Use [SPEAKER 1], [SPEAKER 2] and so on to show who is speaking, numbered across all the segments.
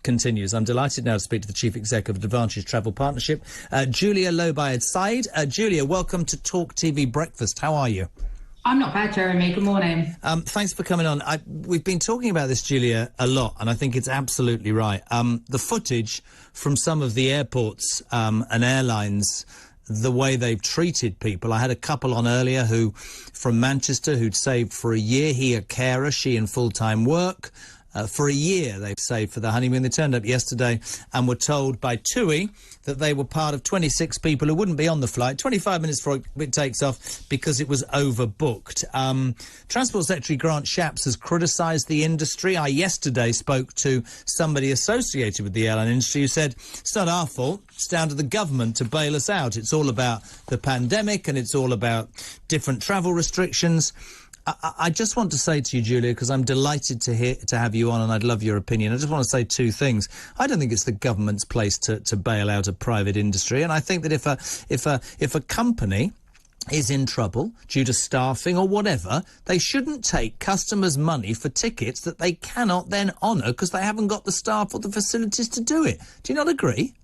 [SPEAKER 1] continues. I'm delighted now to speak to the Chief Executive of Advantage Travel Partnership, Julia Lo Bue-Said. Julia, welcome to Talk TV Breakfast. How are you?
[SPEAKER 2] I'm not bad, Jeremy. Good morning.
[SPEAKER 1] Thanks for coming on. We've been talking about this, Julia, a lot, and I think it's absolutely right. The footage from some of the airports and airlines, the way they've treated people. I had a couple on earlier from Manchester who'd saved for a year. He a carer, she in full-time work. For a year they've saved for the honeymoon. They turned up yesterday and were told by TUI that they were part of 26 people who wouldn't be on the flight 25 minutes before it takes off because it was overbooked. Transport Secretary Grant Shapps has criticised the industry. I yesterday spoke to somebody associated with the airline industry who said it's not our fault, it's down to the government to bail us out. It's all about the pandemic and it's all about different travel restrictions. I just want to say to you, Julia, because I'm delighted to have you on and I'd love your opinion. I just want to say two things. I don't think it's the government's place to bail out a private industry. And I think that if a company is in trouble due to staffing or whatever, they shouldn't take customers' money for tickets that they cannot then honour because they haven't got the staff or the facilities to do it. Do you not agree?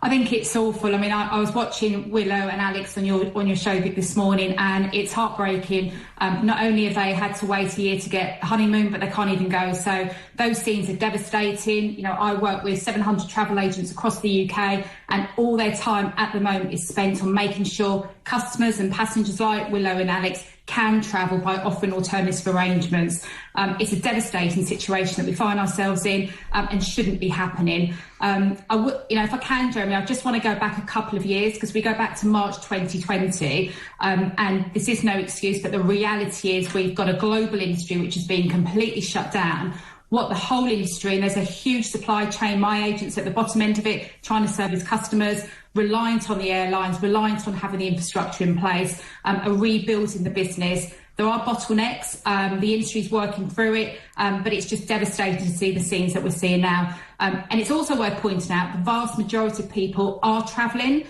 [SPEAKER 2] I think it's awful. I mean, I was watching Willow and Alex on your show this morning, and it's heartbreaking. Not only have they had to wait a year to get a honeymoon, but they can't even go. So those scenes are devastating. You know, I work with 700 travel agents across the UK, and all their time at the moment is spent on making sure customers and passengers like Willow and Alex can travel by offering alternative arrangements. It's a devastating situation that we find ourselves in and shouldn't be happening. If I can, Jeremy, I just want to go back a couple of years because we go back to March 2020 and this is no excuse, but the reality is we've got a global industry which has been completely shut down. What the whole industry, and there's a huge supply chain, my agents at the bottom end of it, trying to service customers, reliant on the airlines, reliant on having the infrastructure in place, are rebuilding the business. There are bottlenecks, the industry's working through it, but it's just devastating to see the scenes that we're seeing now. And it's also worth pointing out the vast majority of people are travelling.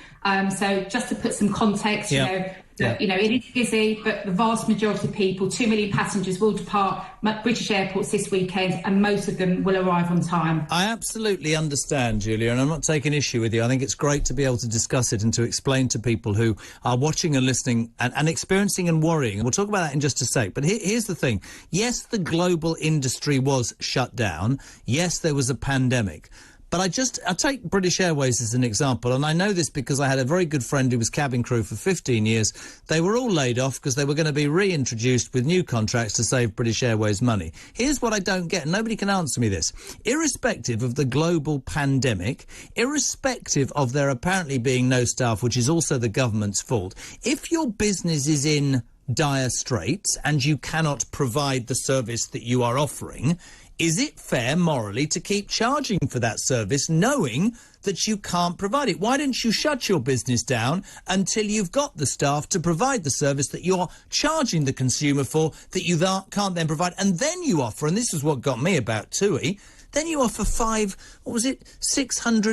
[SPEAKER 2] So just to put some context, you know, it is busy, but the vast majority of people, 2 million passengers, will depart British airports this weekend, and most of them will arrive on time.
[SPEAKER 1] I absolutely understand, Julia, and I'm not taking issue with you. I think it's great to be able to discuss it and to explain to people who are watching and listening and experiencing and worrying. And we'll talk about that in just a sec. But here's the thing. Yes, the global industry was shut down. Yes, there was a pandemic. But I'll take British Airways as an example, and I know this because I had a very good friend who was cabin crew for 15 years. They were all laid off because they were going to be reintroduced with new contracts to save British Airways money. Here's what I don't get, and nobody can answer me this. Irrespective of the global pandemic, irrespective of there apparently being no staff, which is also the government's fault, if your business is in dire straits and you cannot provide the service that you are offering, is it fair morally to keep charging for that service knowing that you can't provide it? Why don't you shut your business down until you've got the staff to provide the service that you're charging the consumer for that you can't then provide? And then you offer, and this is what got me about TUI, then you offer 600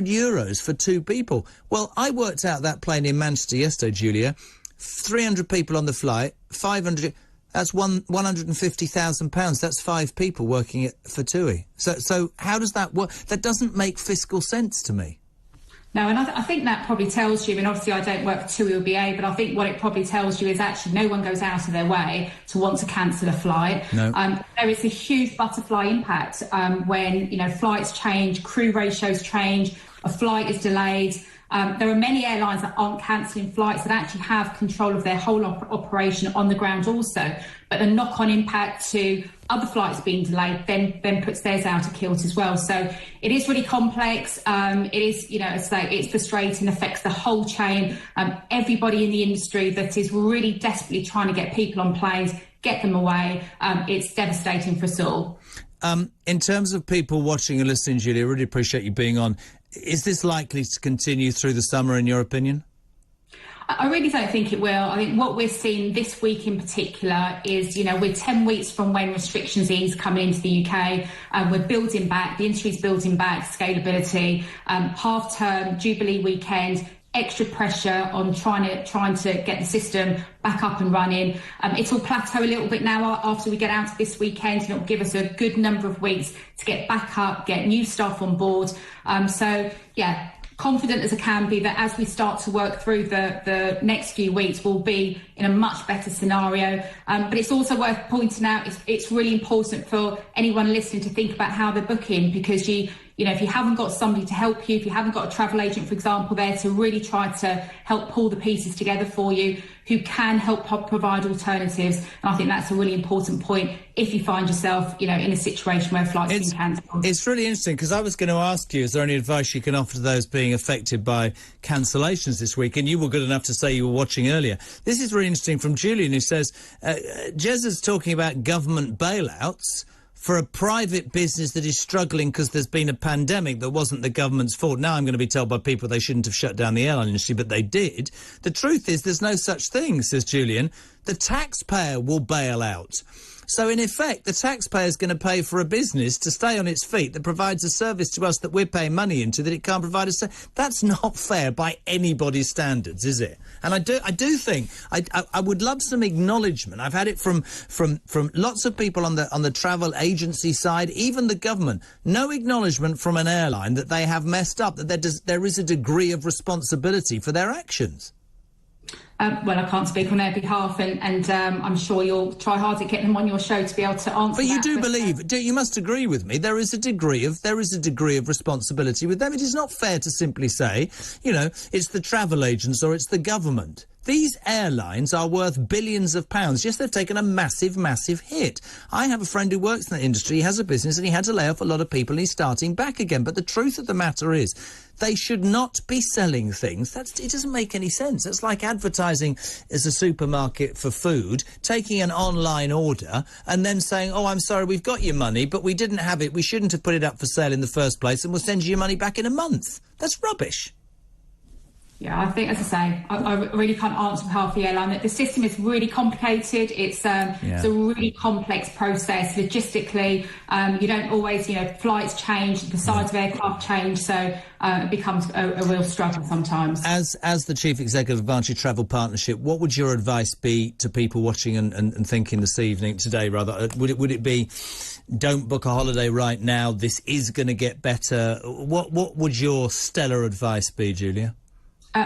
[SPEAKER 1] euros for two people. Well, I worked out that plane in Manchester yesterday, Julia. 300 people on the flight, 500... That's £150,000. That's 5 people working for TUI. So how does that work? That doesn't make fiscal sense to me.
[SPEAKER 2] No, and I think that probably tells you, and obviously I don't work for TUI or BA, but I think what it probably tells you is actually no one goes out of their way to want to cancel a flight.
[SPEAKER 1] No.
[SPEAKER 2] There is a huge butterfly impact when, you know, flights change, crew ratios change, a flight is delayed. There are many airlines that aren't cancelling flights that actually have control of their whole operation on the ground also. But the knock-on impact to other flights being delayed then puts theirs out of kilt as well. So it is really complex. It is, you know, it's frustrating, affects the whole chain. Everybody in the industry that is really desperately trying to get people on planes, get them away. It's devastating for us all.
[SPEAKER 1] In terms of people watching and listening, Julia, I really appreciate you being on. Is this likely to continue through the summer, in your opinion?
[SPEAKER 2] I really don't think it will. I think what we're seeing this week in particular is, you know, we're 10 weeks from when restrictions ease coming into the UK. We're building back, the industry's building back scalability. Half-term, Jubilee weekend, extra pressure on trying to get the system back up and running. It'll plateau a little bit now after we get out of this weekend, and it'll give us a good number of weeks to get back up, get new staff on board. So yeah, confident as I can be that as we start to work through the next few weeks, we'll be in a much better scenario. But it's also worth pointing out it's really important for anyone listening to think about how they're booking, because you know, if you haven't got somebody to help you, if you haven't got a travel agent, for example, there to really try to help pull the pieces together for you, who can help provide alternatives. And I think that's a really important point if you find yourself, you know, in a situation where flights have been cancelled.
[SPEAKER 1] It's really interesting, because I was going to ask you, is there any advice you can offer to those being affected by cancellations this week? And you were good enough to say you were watching earlier. This is really interesting from Julian, who says, Jez is talking about government bailouts for a private business that is struggling because there's been a pandemic that wasn't the government's fault. Now I'm going to be told by people they shouldn't have shut down the airline industry, but they did. The truth is there's no such thing, says Julian. The taxpayer will bail out. So, in effect, the taxpayer is going to pay for a business to stay on its feet that provides a service to us that we're paying money into that it can't provide us. That's not fair by anybody's standards, is it? And I do think I would love some acknowledgement. I've had it from lots of people on the travel agency side, even the government. No acknowledgement from an airline that they have messed up, that there is a degree of responsibility for their actions.
[SPEAKER 2] Well, I can't speak on their behalf, and I'm sure you'll try hard to get them on your show to be able to answer.
[SPEAKER 1] But you do believe, you must agree with me, there is a degree of responsibility with them. It is not fair to simply say, you know, it's the travel agents or it's the government. These airlines are worth billions of pounds. Yes, they've taken a massive, massive hit. I have a friend who works in that industry. He has a business and he had to lay off a lot of people and he's starting back again. But the truth of the matter is, they should not be selling things. It doesn't make any sense. It's like advertising as a supermarket for food, taking an online order and then saying, oh, I'm sorry, we've got your money, but we didn't have it. We shouldn't have put it up for sale in the first place, and we'll send you your money back in a month. That's rubbish.
[SPEAKER 2] Yeah, I think, as I say, I really can't answer on behalf of the airline. The system is really complicated. It's a really complex process logistically. You don't always, you know, flights change, the size of aircraft change, so it becomes a real struggle sometimes. As
[SPEAKER 1] the Chief Executive of Advantage Travel Partnership, what would your advice be to people watching and thinking today, rather? Would it be, don't book a holiday right now, this is going to get better? What would your stellar advice be, Julia?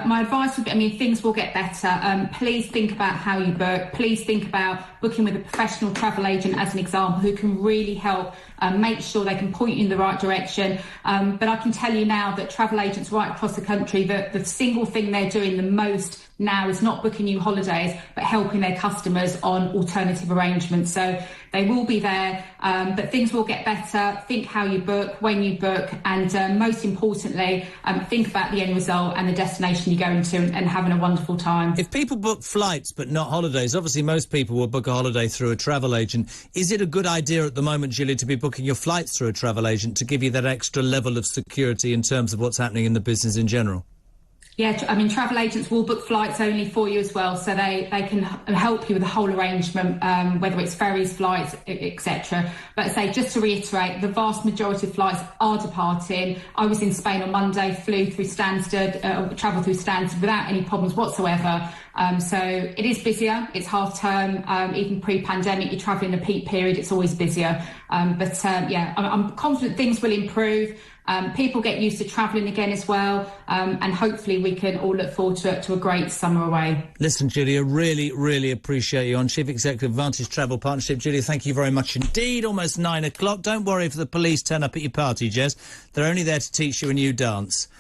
[SPEAKER 2] My advice would be, I mean, things will get better. Please think about how you book. Please think about booking with a professional travel agent, as an example, who can really help make sure they can point you in the right direction. But I can tell you now that travel agents right across the country, the single thing they're doing the most now is not booking new holidays, but helping their customers on alternative arrangements. So they will be there, but things will get better. Think how you book, when you book, and most importantly, think about the end result and the destination you're going to, and having a wonderful time.
[SPEAKER 1] If people book flights but not holidays, obviously most people will book a holiday through a travel agent. Is it a good idea at the moment, Julia, to be booking your flights through a travel agent to give you that extra level of security in terms of what's happening in the business in general?
[SPEAKER 2] Yeah, I mean, travel agents will book flights only for you as well, so they can help you with the whole arrangement, whether it's ferries, flights, etc. But say, just to reiterate, the vast majority of flights are departing. I was in Spain on Monday, flew through Stansted, travelled through Stansted without any problems whatsoever. So it is busier. It's half term. Even pre-pandemic, you travel in the peak period, it's always busier. Yeah, I'm confident things will improve. People get used to travelling again as well, and hopefully we can all look forward to a great summer away.
[SPEAKER 1] Listen, Julia, really, really appreciate you on Chief Executive Advantage Travel Partnership. Julia, thank you very much indeed. Almost 9 o'clock. Don't worry if the police turn up at your party, Jez. They're only there to teach you a new dance.